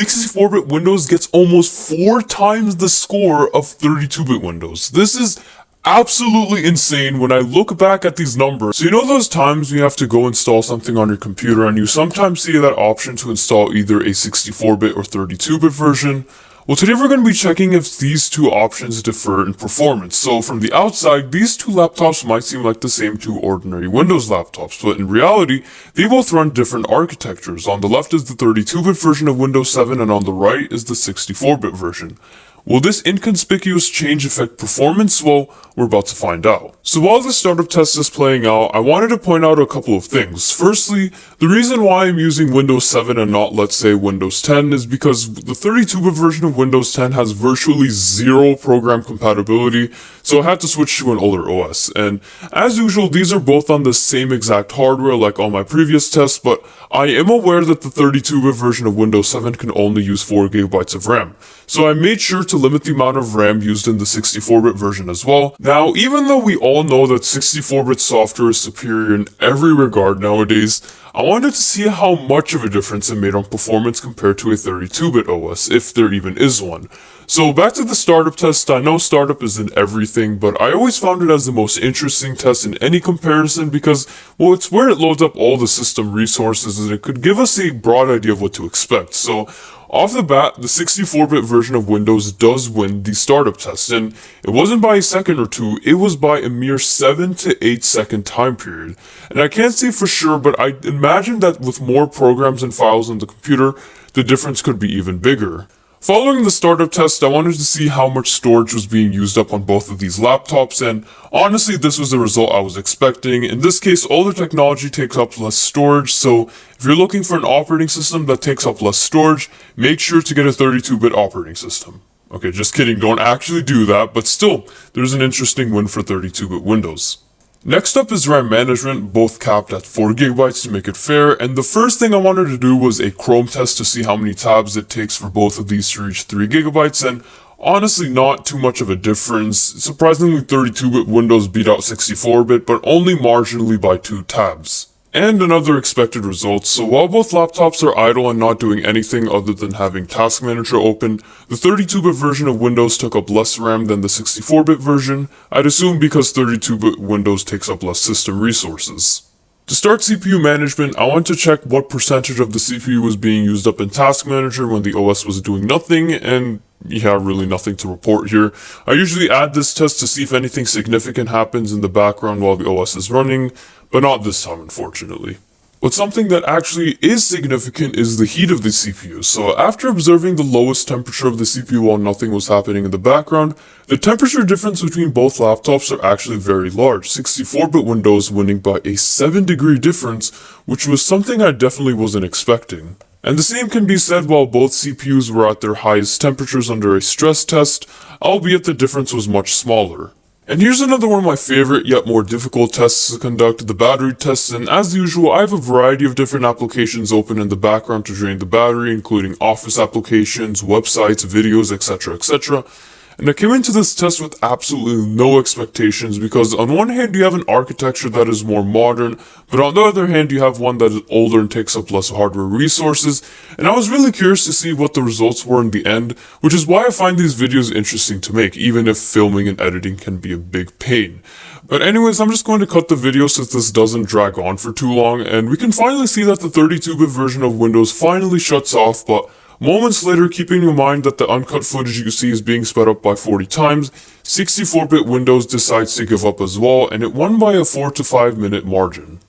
64-bit Windows gets almost 4 times the score of 32-bit Windows. This is absolutely insane when I look back at these numbers. So you know those times you have to go install something on your computer and you sometimes see that option to install either a 64-bit or 32-bit version? Well, today we're going to be checking if these two options differ in performance. So from the outside, these two laptops might seem like the same two ordinary Windows laptops, but in reality, they both run different architectures. On the left is the 32-bit version of Windows 7 and on the right is the 64-bit version. Will this inconspicuous change affect performance? Well, we're about to find out. So while the startup test is playing out, I wanted to point out a couple of things. Firstly, the reason why I'm using Windows 7 and not, let's say, Windows 10 is because the 32-bit version of Windows 10 has virtually zero program compatibility, so I had to switch to an older OS. And as usual, these are both on the same exact hardware like all my previous tests, but I am aware that the 32-bit version of Windows 7 can only use 4GB of RAM. So I made sure to limit the amount of RAM used in the 64-bit version as well. Now, even though we all know that 64-bit software is superior in every regard nowadays, I wanted to see how much of a difference it made on performance compared to a 32-bit OS, if there even is one. So back to the startup test. I know startup isn't everything, but I always found it as the most interesting test in any comparison because, well, it's where it loads up all the system resources and it could give us a broad idea of what to expect. So off the bat, the 64-bit version of Windows does win the startup test, and it wasn't by a second or two, it was by a mere 7 to 8 second time period. And I can't say for sure, but I imagine that with more programs and files on the computer, the difference could be even bigger. Following the startup test, I wanted to see how much storage was being used up on both of these laptops, and honestly, this was the result I was expecting. In this case, older technology takes up less storage, so if you're looking for an operating system that takes up less storage, make sure to get a 32-bit operating system. Okay, just kidding, don't actually do that, but still, there's an interesting win for 32-bit Windows. Next up is RAM management, both capped at 4GB to make it fair, and the first thing I wanted to do was a Chrome test to see how many tabs it takes for both of these to reach 3GB, and honestly not too much of a difference. Surprisingly, 32-bit Windows beat out 64-bit, but only marginally by 2 tabs. And another expected result, so while both laptops are idle and not doing anything other than having Task Manager open, the 32-bit version of Windows took up less RAM than the 64-bit version, I'd assume because 32-bit Windows takes up less system resources. To start CPU management, I want to check what percentage of the CPU was being used up in Task Manager when the OS was doing nothing, and yeah, really nothing to report here. I usually add this test to see if anything significant happens in the background while the OS is running, but not this time, unfortunately. But something that actually is significant is the heat of the CPU. So after observing the lowest temperature of the CPU while nothing was happening in the background, the temperature difference between both laptops are actually very large, 64-bit Windows winning by a 7-degree difference, which was something I definitely wasn't expecting. And the same can be said while both CPUs were at their highest temperatures under a stress test, albeit the difference was much smaller. And here's another one of my favorite yet more difficult tests to conduct, the battery test, and as usual I have a variety of different applications open in the background to drain the battery, including office applications, websites, videos, etc, etc. And I came into this test with absolutely no expectations because on one hand you have an architecture that is more modern, but on the other hand you have one that is older and takes up less hardware resources, and I was really curious to see what the results were in the end, which is why I find these videos interesting to make, even if filming and editing can be a big pain. But anyways, I'm just going to cut the video since this doesn't drag on for too long, and we can finally see that the 32-bit version of Windows finally shuts off, but moments later, keeping in mind that the uncut footage you see is being sped up by 40 times, 64-bit Windows decides to give up as well, and it won by a 4 to 5 minute margin.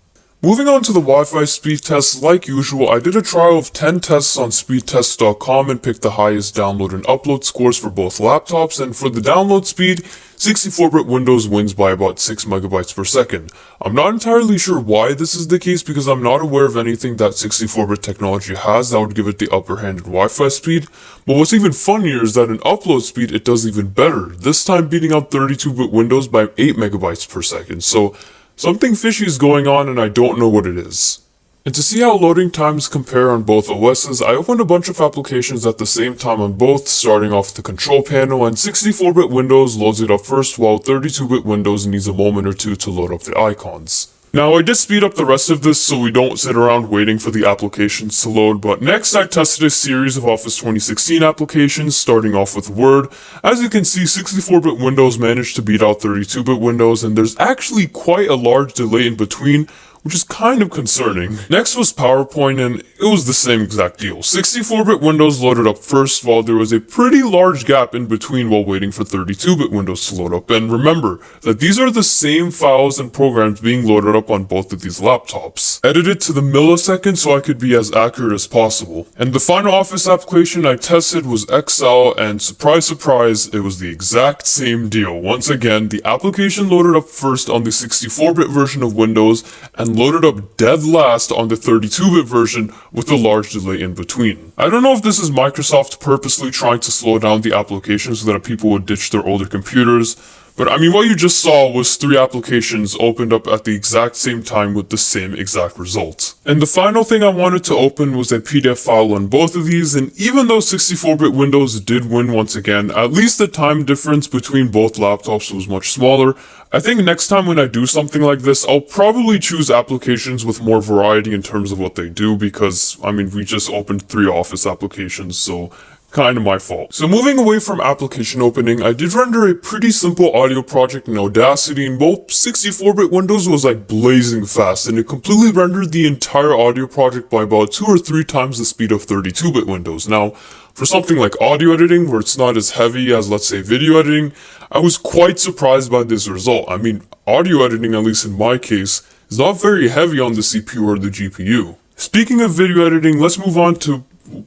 Moving on to the Wi-Fi speed tests, like usual, I did a trial of 10 tests on speedtest.com and picked the highest download and upload scores for both laptops, and for the download speed, 64-bit Windows wins by about 6 megabytes per second. I'm not entirely sure why this is the case because I'm not aware of anything that 64-bit technology has that would give it the upper hand in Wi-Fi speed, but what's even funnier is that in upload speed it does even better, this time beating out 32-bit Windows by 8 megabytes per second, so something fishy is going on and I don't know what it is. And to see how loading times compare on both OSs, I opened a bunch of applications at the same time on both, starting off the control panel, and 64-bit Windows loads it up first while 32-bit Windows needs a moment or two to load up the icons. Now, I did speed up the rest of this so we don't sit around waiting for the applications to load, but next I tested a series of Office 2016 applications, starting off with Word. As you can see, 64-bit Windows managed to beat out 32-bit Windows, and there's actually quite a large delay in between, which is kind of concerning. Next was PowerPoint, and it was the same exact deal. 64-bit Windows loaded up first, while there was a pretty large gap in between while waiting for 32-bit Windows to load up. And remember that these are the same files and programs being loaded up on both of these laptops, edited to the millisecond so I could be as accurate as possible. And the final Office application I tested was Excel, and surprise, surprise, it was the exact same deal. Once again, the application loaded up first on the 64-bit version of Windows, and loaded up dead last on the 32-bit version with a large delay in between. I don't know if this is Microsoft purposely trying to slow down the application so that people would ditch their older computers, but I mean, what you just saw was 3 applications opened up at the exact same time with the same exact result. And the final thing I wanted to open was a PDF file on both of these, and even though 64-bit Windows did win once again, at least the time difference between both laptops was much smaller. I think next time when I do something like this, I'll probably choose applications with more variety in terms of what they do, because, I mean, we just opened 3 Office applications, so kind of my fault. So moving away from application opening, I did render a pretty simple audio project in Audacity, and both 64-bit Windows was like blazing fast, and it completely rendered the entire audio project by about 2 or 3 times the speed of 32-bit Windows. Now, for something like audio editing, where it's not as heavy as, let's say, video editing, I was quite surprised by this result. I mean, audio editing, at least in my case, is not very heavy on the CPU or the GPU. Speaking of video editing, let's move on to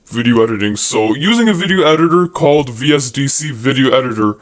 video editing. So using a video editor called VSDC Video Editor.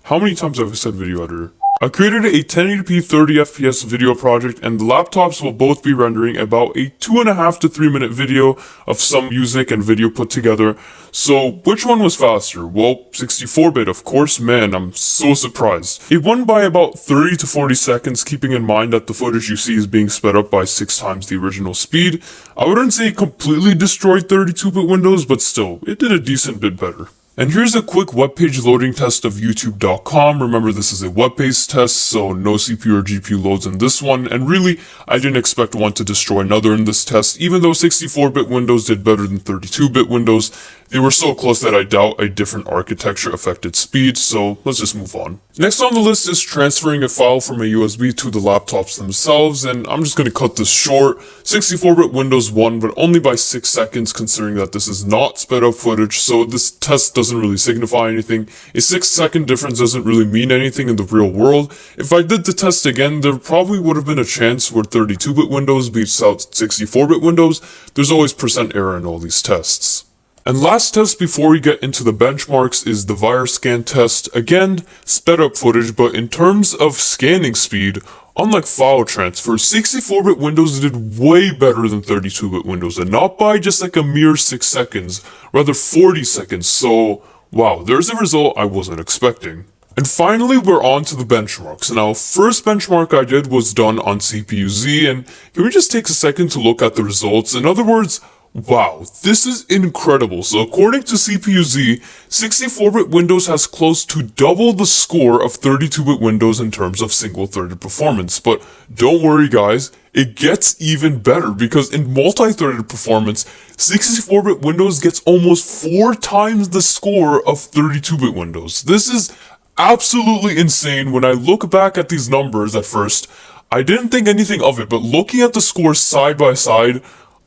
How many times have I said video editor? I created a 1080p 30 FPS video project, and the laptops will both be rendering about a 2.5 to 3 minute video of some music and video put together. So which one was faster? Well, 64-bit, of course. Man, I'm so surprised. It won by about 30 to 40 seconds, keeping in mind that the footage you see is being sped up by 6 times the original speed. I wouldn't say it completely destroyed 32-bit Windows, but still, it did a decent bit better. And here's a quick web page loading test of youtube.com. Remember, this is a web-based test, so no CPU or GPU loads in this one, and really, I didn't expect one to destroy another in this test. Even though 64-bit Windows did better than 32-bit Windows, they were so close that I doubt a different architecture affected speed, so let's just move on. Next on the list is transferring a file from a USB to the laptops themselves, and I'm just going to cut this short. 64-bit Windows won, but only by 6 seconds, considering that this is not sped up footage, so this test doesn't really signify anything. A 6-second difference doesn't really mean anything in the real world. If I did the test again, there probably would have been a chance where 32-bit Windows beats out 64-bit Windows. There's always % error in all these tests. And last test before we get into the benchmarks is the VirScan test. Again, sped up footage, but in terms of scanning speed, unlike file transfer, 64-bit Windows did way better than 32-bit Windows, and not by just like a mere 6 seconds, rather 40 seconds, so wow, there's a result I wasn't expecting. And finally, we're on to the benchmarks. Now, first benchmark I did was done on CPU-Z, and can we just take a second to look at the results? In other words, wow, this is incredible. So according to CPU-Z, 64-bit Windows has close to double the score of 32-bit Windows in terms of single-threaded performance. But don't worry guys, it gets even better, because in multi-threaded performance, 64-bit Windows gets almost 4 times the score of 32-bit Windows. This is absolutely insane. When I look back at these numbers at first, I didn't think anything of it, but looking at the scores side by side,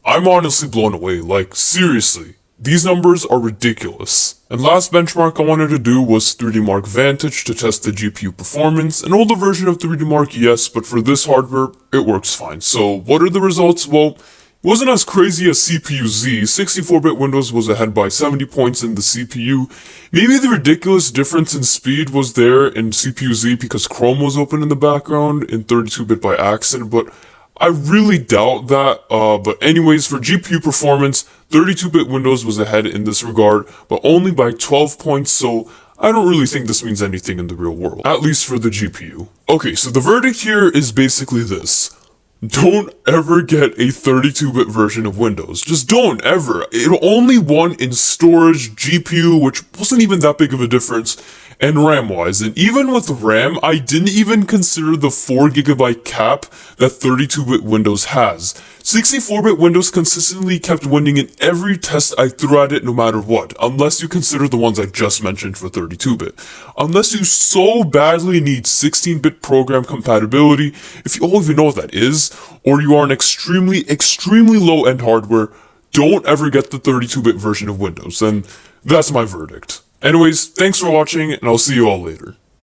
I'm honestly blown away. Like, seriously, these numbers are ridiculous. And last benchmark I wanted to do was 3D Mark Vantage to test the GPU performance. An older version of 3D Mark, yes, but for this hardware, it works fine. So what are the results? Well, it wasn't as crazy as CPU-Z. 64-bit Windows was ahead by 70 points in the CPU. Maybe the ridiculous difference in speed was there in CPU-Z because Chrome was open in the background, in 32-bit by accident, but I really doubt that. But anyways, for GPU performance, 32-bit Windows was ahead in this regard, but only by 12 points, so I don't really think this means anything in the real world, at least for the GPU. Okay, so the verdict here is basically this. Don't ever get a 32-bit version of Windows. Just don't, ever. It only won in storage, GPU, which wasn't even that big of a difference, and RAM-wise. And even with RAM, I didn't even consider the 4GB cap that 32-bit Windows has. 64-bit Windows consistently kept winning in every test I threw at it no matter what, unless you consider the ones I just mentioned for 32-bit. Unless you so badly need 16-bit program compatibility, if you all even know what that is, or you are an extremely low-end hardware, don't ever get the 32-bit version of Windows, and that's my verdict. Anyways, thanks for watching, and I'll see you all later.